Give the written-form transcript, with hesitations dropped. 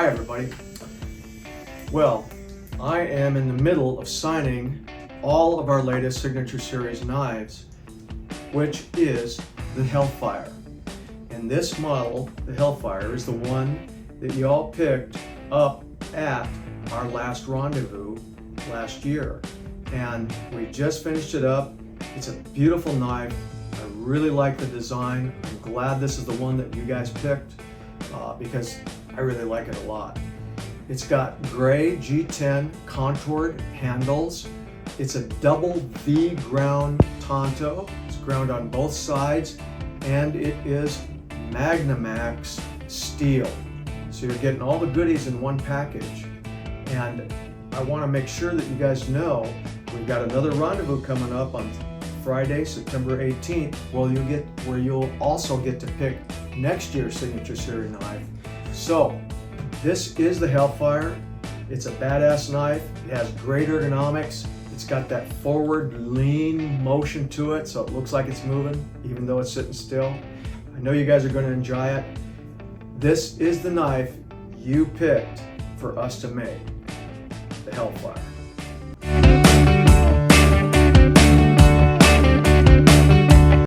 Hi everybody. Well, I am in the middle of signing all of our latest Signature Series knives, which is the Hellfire. And this model, the Hellfire, is the one that you all picked up at our last rendezvous last year. And we just finished it up. It's a beautiful knife. I really like the design. I'm glad this is the one that you guys picked because I really like it a lot. It's got gray G10 contoured handles. It's a double V ground tanto. It's ground on both sides, and it is Magnamax steel. So you're getting all the goodies in one package. And I want to make sure that you guys know we've got another rendezvous coming up on Friday, September 18th, where you'll also get to pick next year's Signature Series knife. So this is the Hellfire. It's a badass knife. It has great ergonomics. It's got that forward lean motion to it, so it looks like it's moving, even though it's sitting still. I know you guys are going to enjoy it. This is the knife you picked for us to make, the Hellfire.